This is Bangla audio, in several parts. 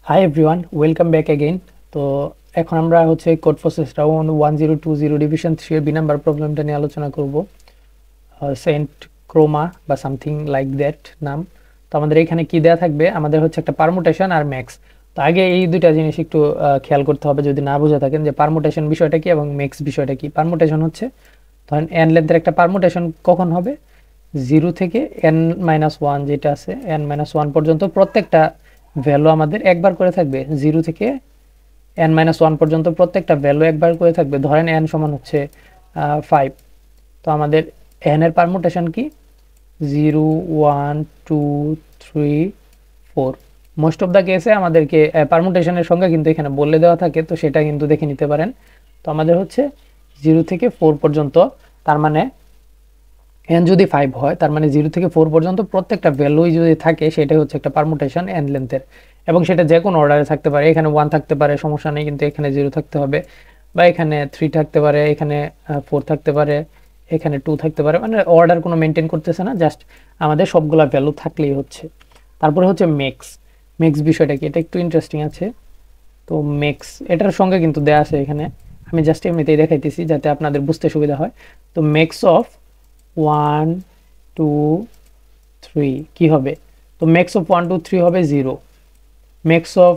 Hi everyone, welcome back again. তো এখন আমরা হচ্ছে কোড প্রসেস রাউন্ড 1020 ডিভিশন 3 এর বি নাম্বার প্রবলেমটা নিয়ে আলোচনা করব। সেন্ট ক্রোমা বা সামথিং লাইক দ্যাট নাম। তো আমাদের এখানে কি দেয়া থাকবে, আমাদের হচ্ছে একটা পারমুটেশন আর ম্যাক্স। তো আগে এই দুইটা জিনিস একটু খেয়াল করতে হবে যদি না বুঝে থাকেন, যে পারমুটেশন বিষয়টা কি এবং ম্যাক্স বিষয়টা কি। পারমুটেশন হচ্ছে ধরেন এন লেন্থের একটা পারমুটেশন কখন হবে, 0 থেকে n-1 যেটা আছে n-1 পর্যন্ত প্রত্যেকটা ভ্যালু আমাদের একবার করে থাকবে। 0 থেকে n-1 পর্যন্ত প্রত্যেকটা ভ্যালু একবার করে থাকবে। ধরেন n সমান হচ্ছে 5। তো আমাদের n এর পারমুটেশন কি, 0 1 2 3 4। মোস্ট অফ দ্য কেসে আমাদেরকে পারমুটেশনের সংখ্যা কিন্তু এখানে বলে দেওয়া থাকে, তো সেটা কিন্তু দেখে নিতে পারেন। তো আমাদের হচ্ছে 0 থেকে 4 পর্যন্ত, তার মানে n যদি 5 হয় তার মানে 0 থেকে 4 পর্যন্ত প্রত্যেকটা ভ্যালুই যদি থাকে সেটাই হচ্ছে একটা পারমুটেশন n লেন্থের। এবং সেটা যে কোনো অর্ডারে থাকতে পারে, এখানে 1 থাকতে পারে সমস্যা নেই, কিন্তু এখানে 0 থাকতে হবে, বা এখানে 3 থাকতে পারে, এখানে 4 থাকতে পারে, এখানে 2 থাকতে পারে। মানে অর্ডার কোনো মেনটেন করতেছে না, জাস্ট আমাদের সবগুলা ভ্যালু থাকলেই হচ্ছে। তারপরে হচ্ছে মেক্স। মেক্স বিষয়টা কি, এটা একটু ইন্টারেস্টিং আছে। তো মেক্স এটার সঙ্গে কিন্তু দেয়া আছে এখানে, আমি জাস্ট এমনিতেই দেখাইতেছি যাতে আপনাদের বুঝতে সুবিধা হয়। তো মেক্স অফ 1 2 3 কি হবে, তো মেক্স অফ 1 2 3 হবে 0। মেক্স অফ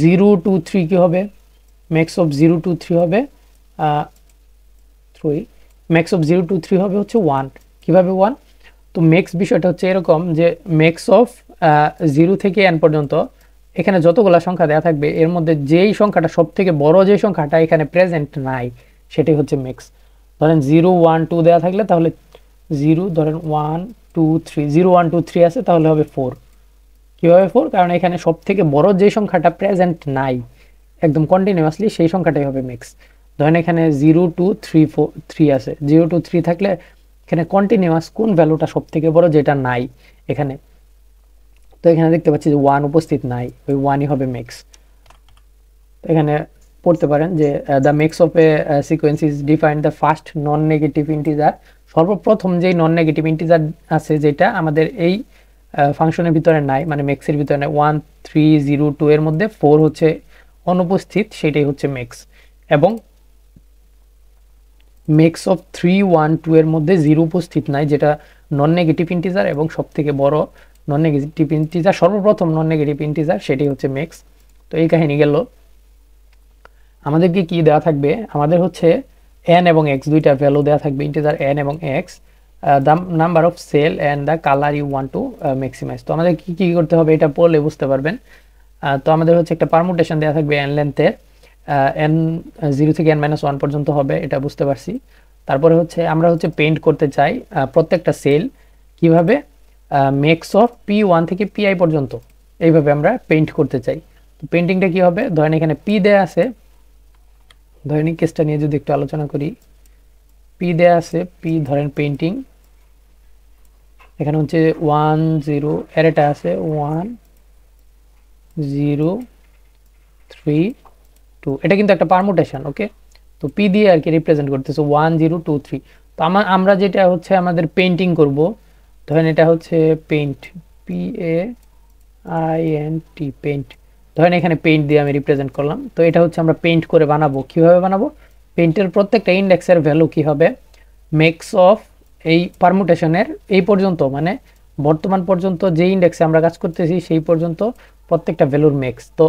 0 2 3 কি হবে, মেক্স অফ 0 2 3 হবে 3। মেক্স অফ 0 2 3 হবে হচ্ছে 1। কিভাবে 1, তো মেক্স বিষয়টা হচ্ছে এরকম যে মেক্স অফ 0 থেকে n পর্যন্ত এখানে যতগুলা সংখ্যা দেওয়া থাকবে এর মধ্যে যেই সংখ্যাটা সব থেকে বড়, যে সংখ্যাটা এখানে প্রেজেন্ট নাই সেটাই হচ্ছে মেক্স। ধরেন 0 1 2 দেওয়া থাকলে তাহলে 0, ধরেন 1 2 3, 0 1 2 3 আছে তাহলে হবে 4। কীভাবে 4, কারণ এখানে সব থেকে বড় যে সংখ্যাটা প্রেজেন্ট নাই একদম কন্টিনিউয়াসলি সেই সংখ্যাটাই হবে মেক্স। ধরেন এখানে 0 2 3 4 3 আছে, 0 2 3 থাকলে এখানে কন্টিনিউয়াস কোন ভ্যালুটা সব থেকে বড় যেটা নাই এখানে, তো এখানে দেখতে পাচ্ছি যে 1 উপস্থিত নাই, ওই 1ই হবে মেক্স। তো এখানে পড়তে পারেন যে the MEX of a sequence is defined the first non negative integer. সর্বপ্রথম যেই নন নেগেটিভ ইন্টিজার আছে যেটা আমাদের এই ফাংশনের ভিতরে নাই, মানে মেক্সের ভিতরে নাই, 1 3 0 2 এর মধ্যে 4 হচ্ছে অনুপস্থিত, সেটাই হচ্ছে মেক্স। এবং মেক্স অফ 3 1 2 এর মধ্যে 0 উপস্থিত নাই, যেটা নন নেগেটিভ ইন্টিজার এবং সব থেকে বড় নন নেগেটিভ ইন্টিজার, সর্বপ্রথম নন নেগেটিভ ইন্টিজার, সেটাই হচ্ছে মেক্স। তো এই কাহিনী গেল। আমাদেরকে কি দেওয়া থাকবে, আমাদের হচ্ছে n এবং x দুইটা ভ্যালু দেওয়া থাকবে, ইন্টিজার n এবং x, the number of cell and the colour you want to maximise. তো আমাদের কি কি করতে হবে এটা পড়লে বুঝতে পারবেন। তো আমাদের হচ্ছে একটা পারমুটেশন দেওয়া থাকবে n লেন্থের, n 0 থেকে n-1 পর্যন্ত হবে, এটা বুঝতে পারছি। তারপরে হচ্ছে আমরা হচ্ছে পেইন্ট করতে চাই প্রত্যেকটা সেল কিভাবে, মেক্স অফ p1 থেকে pi পর্যন্ত, এইভাবে আমরা পেইন্ট করতে চাই। তো পেইন্টিংটা কি হবে, ধরেন এখানে p দেয়া আছে, ধরেন এই কেসটা নিয়ে যদি একটু আলোচনা করি, p দেয়া আছে, p ধরেন পেইন্টিং, এখানে হচ্ছে 1 0 অ্যারেটা আছে 1 0 3 2, এটা কিন্তু একটা পারমুটেশন, ওকে। তো p দিয়ে আর কি রিপ্রেজেন্ট করতেছে 1 0 2 3। তো আমরা যেটা হচ্ছে আমাদের পেইন্টিং করব, ধরেন এটা হচ্ছে পেইন্ট, PAINT পেইন্ট, ধরেন এখানে পেইন্ট দিয়ে আমি রিপ্রেজেন্ট করলাম। তো এটা হচ্ছে আমরা পেইন্ট করে বানাবো। কিভাবে বানাবো, পেইন্টের প্রত্যেকটা ইন্ডেক্সের ভ্যালু কি হবে, মেক্স অফ এই পারমুটেশনের এই পর্যন্ত, মানে বর্তমান পর্যন্ত যে ইন্ডেক্সে আমরা কাজ করতেছি সেই পর্যন্ত প্রত্যেকটা ভ্যালুর মেক্স। তো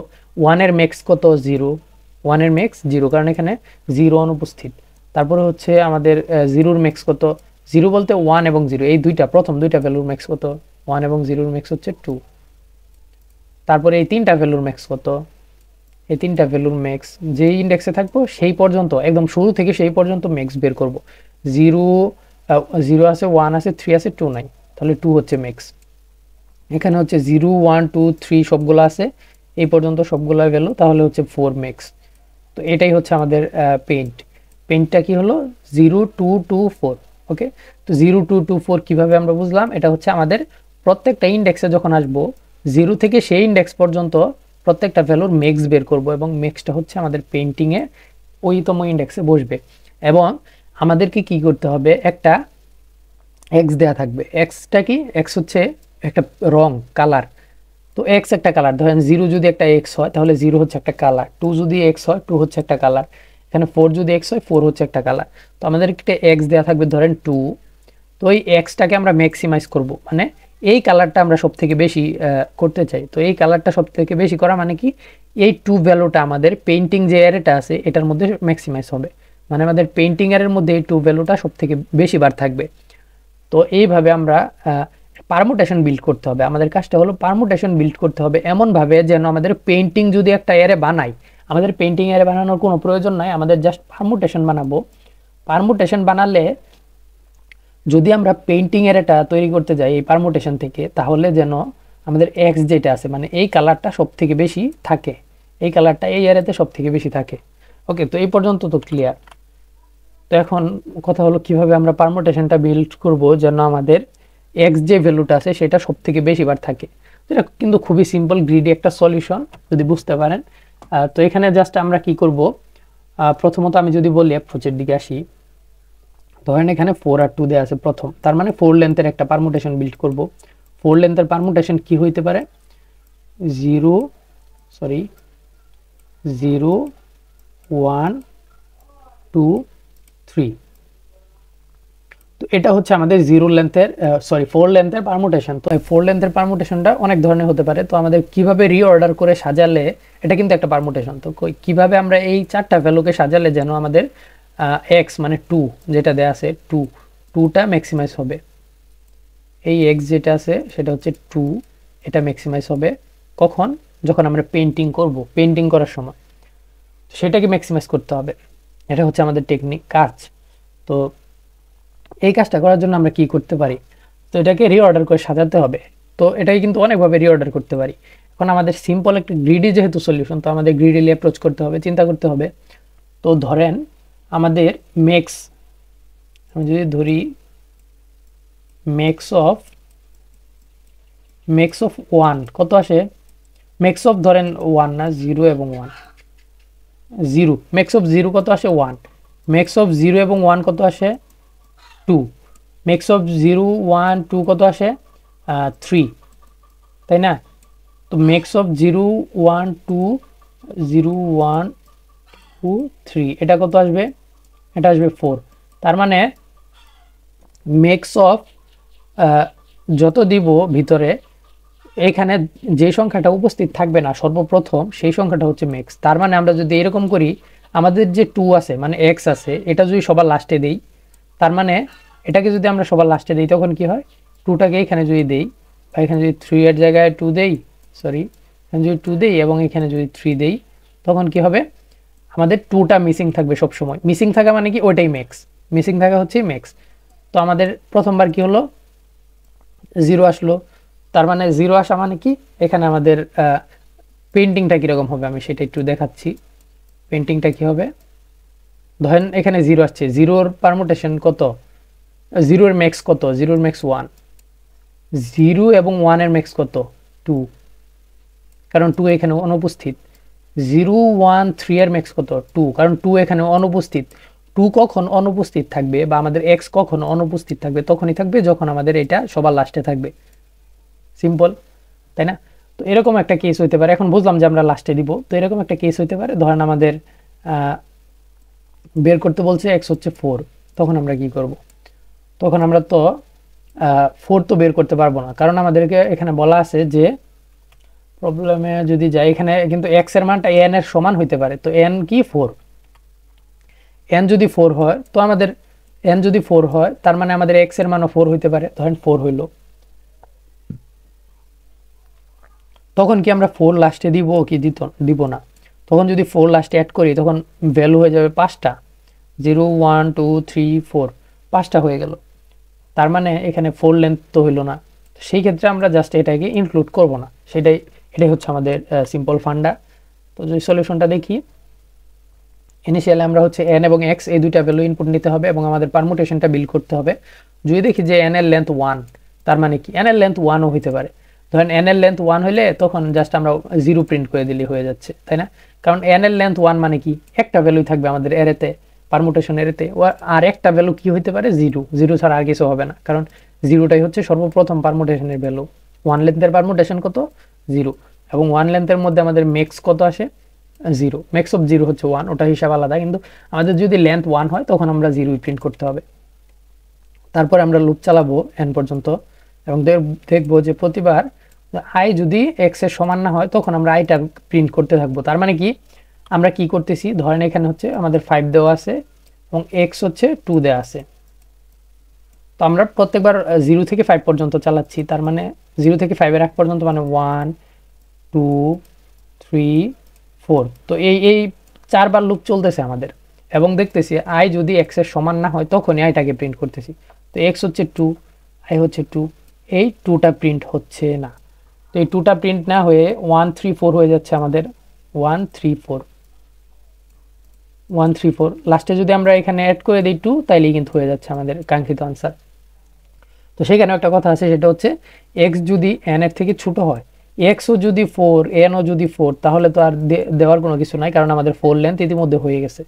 1 এর মেক্স কত, 0, 1 এর মেক্স 0, কারণ এখানে 0 অনুপস্থিত। তারপরে হচ্ছে আমাদের 0 মেক্স কত, 0 বলতে 1 এবং 0 এই দুইটা, প্রথম দুইটা ভ্যালুর মেক্স কত, 1 এবং 0 মেক্স হচ্ছে 2। তারপরে এই তিনটা ভ্যালুর ম্যাক্স কত, এই তিনটা ভ্যালুর ম্যাক্স যেই ইন্ডেক্সে থাকবো সেই পর্যন্ত, একদম শুরু থেকে সেই পর্যন্ত ম্যাক্স বের করব। 0 0 আছে, 1 আছে, 3 আছে, 2 নাই, তাহলে 2 হচ্ছে ম্যাক্স। এখানে হচ্ছে 0 1 2 3 সবগুলো আছে এই পর্যন্ত, সবগুলো ভ্যালু, তাহলে হচ্ছে 4 ম্যাক্স। তো এটাই হচ্ছে আমাদের পেইন্ট। পেইন্টটা কি হলো, 0 2 2 4, ওকে। তো 0 2 2 4 কিভাবে আমরা বুঝলাম, এটা হচ্ছে আমাদের প্রত্যেকটা ইন্ডেক্সে যখন আসবো 0 থেকে সেই ইন্ডেক্স পর্যন্ত প্রত্যেকটা ভ্যালুর মেক্স বের করব, এবং মেক্সটা হচ্ছে আমাদের পেইন্টিংয়ে ওইতম ইন্ডেক্সে বসবে। এবং আমাদেরকে কি করতে হবে, একটা এক্স দেয়া থাকবে। এক্সটা কি, এক্স হচ্ছে একটা রং, কালার। তো এক্স একটা কালার, ধরেন 0 যদি একটা এক্স হয় তাহলে 0 হচ্ছে একটা কালার, 2 যদি এক্স হয় 2 হচ্ছে একটা কালার, এখানে 4 যদি এক্স হয় 4 হচ্ছে একটা কালার। তো আমাদের একটা এক্স দেওয়া থাকবে ধরেন 2, তো এই এক্সটাকে আমরা ম্যাক্সিমাইজ করব, মানে এই কালারটা আমরা সব থেকে বেশি করতে চাই। তো এই কালারটা সব থেকে বেশি করা মানে কি, এই 2 ভ্যালুটা আমাদের পেইন্টিং যে অ্যারেটা আছে এটার মধ্যে ম্যাক্সিমাইজ হবে, মানে আমাদের পেইন্টিং অ্যারের মধ্যে এই 2 ভ্যালুটা সব থেকে বেশি বার থাকবে। তো এইভাবে আমরা পারমুটেশন বিল্ড করতে হবে। আমাদের কাজটা হলো পারমুটেশন বিল্ড করতে হবে এমনভাবে যেন আমাদের পেইন্টিং যদি একটা অ্যারে বানাই, আমাদের পেইন্টিং অ্যারে বানানোর কোনো প্রয়োজন নাই, আমাদের জাস্ট পারমুটেশন বানাবো। পারমুটেশন বানালে যদি আমরা পেইন্টিং অ্যারেটা তৈরি করতে যাই এই পারমুটেশন থেকে, তাহলে যেন আমাদের এক্স যেটা আছে মানে এই কালারটা সব থেকে বেশি থাকে, এই কালারটা এই অ্যারেতে সব থেকে বেশি থাকে। ওকে, তো এই পর্যন্ত তো ক্লিয়ার। তো এখন কথা হলো কিভাবে আমরা পারমুটেশনটা বিল্ড করব যেন আমাদের এক্স যে ভ্যালুটা আছে সেটা সব থেকে বেশি বার থাকে। এটা কিন্তু খুবই সিম্পল গ্রিডি একটা সলিউশন যদি বুঝতে পারেন। তো এখানে জাস্ট আমরা কি করব, প্রথমত আমি যদি বলি অ্যাপ্রোচের দিকে আসি, ধরেন এখানে 4 আর 2 দেওয়া আছে প্রথম, তার মানে 4 লেন্থের একটা পারমুটেশন বিল্ড করব। 4 লেন্থের পারমুটেশন কি হইতে পারে, 0 1 2 3। তো এটা হচ্ছে আমাদের 4 লেন্থের পারমুটেশন। তো এই 4 লেন্থের পারমুটেশনটা অনেক ধরনের হতে পারে। তো আমাদের কিভাবে রিঅর্ডার করে সাজালে, এটা কিন্তু একটা পারমুটেশন, তো কিভাবে আমরা এই 4টা ভ্যালুকে সাজালে যেন আমাদের এক্স মানে 2 যেটা দেয়া আছে 2টা ম্যাক্সিমাইজ হবে। এই এক্স যেটা আছে সেটা হচ্ছে 2, এটা ম্যাক্সিমাইজ হবে কখন, যখন আমরা পেইন্টিং করব, পেইন্টিং করার সময় সেটাকে ম্যাক্সিমাইজ করতে হবে। এটা হচ্ছে আমাদের টেকনিক কাজ। তো এই কাজটা করার জন্য আমরা কি করতে পারি, তো এটাকে রিঅর্ডার করে সাজাতে হবে। তো এটাকে কিন্তু অনেকভাবে রিঅর্ডার করতে পারি। এখন আমাদের সিম্পল একটা গ্রিডি যেহেতু সলিউশন, তো আমাদের গ্রিডিলি অ্যাপ্রোচ করতে হবে, চিন্তা করতে হবে। তো ধরেন আমাদের মেক্স, আমি যদি ধরি মেক্স অফ 1 কত আসে, মেক্স অফ ধরেন 1 না 0 এবং 1, 0 মেক্স অফ 0 কত আসে 1, মেক্স অফ 0 এবং 1 কত আসে 2, মেক্স অফ 0 1 2 কত আসে 3, তাই না? তো মেক্স অফ 0 1 2 0 1 2 3 এটা কত আসবে, এটা আসবে 4। তার মানে মেক্স অফ যত দিব ভিতরে, এখানে যে সংখ্যাটা উপস্থিত থাকবে না সর্বপ্রথম সেই সংখ্যাটা হচ্ছে মেক্স। তার মানে আমরা যদি এরকম করি, আমাদের যে 2 আছে মানে এক্স আছে, এটা যদি সবার লাস্টে দেই, তার মানে এটাকে যদি আমরা সবার লাস্টে দিই তখন কি হয়, 2টাকে এখানে যদি দেই, বা এখানে যদি 3 এর জায়গায় 2 দেই, এখানে যদি 2 দেই এবং এখানে যদি 3 দেই, তখন কি হবে, আমাদের 2টা মিসিং থাকবে সব সময়। মিসিং থাকা মানে কি, ওইটাই ম্যাক্স, মিসিং থাকা হচ্ছে ম্যাক্স। তো আমাদের প্রথমবার কি হলো, 0 আসলো। তার মানে 0 আসা মানে কি, এখানে আমাদের পেইন্টিংটা কীরকম হবে আমি সেটা একটু দেখাচ্ছি। পেইন্টিংটা কি হবে, ধরেন এখানে 0 আসছে, 0-র পারমুটেশন কত, 0-এর ম্যাক্স কত, 0-এর ম্যাক্স 1, 0 এবং 1-এর ম্যাক্স কত 2, কারণ 2 এখানে অনুপস্থিত। 0 1 3 এর ম্যাক্স কত 2, কারণ 2 এখানে অনুপস্থিত। 2 কখন অনুপস্থিত থাকবে বা আমাদের এক্স কখন অনুপস্থিত থাকবে, তখনই থাকবে যখন আমাদের এটা সবার লাস্টে থাকবে। সিম্পল, তাই না? তো এরকম একটা কেস হইতে পারে, এখন বুঝলাম যে আমরা লাস্টে দিব। তো এরকম একটা কেস হইতে পারে, ধরেন আমাদের বের করতে বলছে এক্স হচ্ছে 4, তখন আমরা কি করব, তখন আমরা তো 4 তো বের করতে পারবো না, কারণ আমাদেরকে এখানে বলা আছে যে প্রবলেমে যদি যাই, এখানে কিন্তু এক্স এর মানটা এন এর সমান হইতে পারে। তো এন কি 4, এন যদি 4 হয় তো আমাদের এন যদি 4 হয় তার মানে আমাদের এক্স এর মানও 4 হইতে পারে। ধরেন 4 হইল, তখন কি আমরা 4 লাস্টে দিব কি দিব না, তখন যদি 4 লাস্টে অ্যাড করি তখন ভ্যালু হয়ে যাবে 5টা, 0 1 2 3 4, 5টা হয়ে গেল। তার মানে এখানে 4 লেন্থ তো হইল না, সেই ক্ষেত্রে আমরা জাস্ট এটাকে ইনক্লুড করব না। এটাই হচ্ছে আমাদের সিম্পল ফান্ডা। তো যদি সলিউশনটা দেখি, ইনিশিয়ালি আমরা হচ্ছে এন এবং এক্স এই দুইটা ভ্যালু ইনপুট নিতে হবে এবং আমাদের পারমুটেশনটা বিল্ড করতে হবে। যদি দেখি যে এন এর লেন্থ 1, তার মানে কি এন এর লেন্থ 1ও হইতে পারে। ধরেন এন এর লেন্থ 1 হইলে তখন জাস্ট আমরা 0 প্রিন্ট করে দিলে হয়ে যাচ্ছে, তাই না? কারণ এন এর লেন্থ 1 মানে কি, একটা ভ্যালুই থাকবে আমাদের এরেতে, পারমুটেশন এরেতে, আর একটা ভ্যালু কি হইতে পারে 0 ছাড়া আর কিছু হবে না, কারণ 0টাই হচ্ছে সর্বপ্রথম পারমুটেশনের ভ্যালু। 1 লেন্থের পারমুটেশন কত, 0 এবং 1 লেন্থের মধ্যে আমাদের ম্যাক্স কত আসে 0, ম্যাক্স অফ 0 হচ্ছে 1, ওটা হিসাব আলাদা, কিন্তু আমাদের যদি লেন্থ 1 হয় তখন আমরা 0 প্রিন্ট করতে হবে। তারপরে আমরা লুপ চালাবো n পর্যন্ত এবং দেখবো যে প্রতিবার i যদি x এর সমান না হয় তখন আমরা iটা প্রিন্ট করতে থাকবো। তার মানে কি আমরা কি করতেছি, ধরেন এখানে হচ্ছে আমাদের 5 দেওয়া আছে এবং x হচ্ছে 2 দেওয়া আছে, তো আমরা প্রত্যেকবার 0 থেকে 5 পর্যন্ত চালাচ্ছি, তার মানে 0 থেকে 5 এর আগ পর্যন্ত মানে 1 2 3 4, তো এই 4 বার লুপ চলতেছে আমাদের এবং দেখতেছি i যদি x এর সমান না হয় তখনই iটাকে প্রিন্ট করতেছি। তো x হচ্ছে 2, i হচ্ছে 2, এই 2টা প্রিন্ট হচ্ছে না, তো এই 2টা প্রিন্ট না হয়ে 1 3 4 হয়ে যাচ্ছে আমাদের 1 3 4 1 3 4, লাস্টে যদি আমরা এখানে অ্যাড করে দিই 2 তাইলেই কিন্তু হয়ে যাচ্ছে আমাদের কাঙ্ক্ষিত আনসার। তো সেখানে একটা কথা আছে, সেটা হচ্ছে x যদি n এর থেকে ছোট হয়, x ও যদি 4 n ও যদি 4, তাহলে তো আর দেওয়ার কোনো কিছু নাই, কারণ আমাদের 4 লেন্থ ইতিমধ্যে হয়ে গেছে।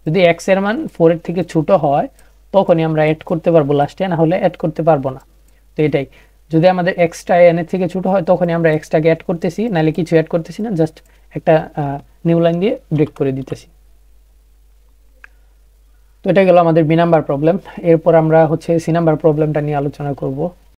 যদি x এর মান 4 এর থেকে ছোট হয় তখনই আমরা অ্যাড করতে পারবো লাস্টে, না হলে অ্যাড করতে পারবো না। তো এটাই, যদি আমাদের এক্সটা n এর থেকে ছোট হয় তখনই আমরা এক্সটাকে অ্যাড করতেছি, নাহলে কিছু অ্যাড করতেছি না, জাস্ট একটা নিউ লাইন দিয়ে ব্রেক করে দিতেছি। তো এটা গেল আমাদের বি নাম্বার প্রবলেম। এরপর আমরা হচ্ছে সি নাম্বার প্রবলেমটা নিয়ে আলোচনা করব।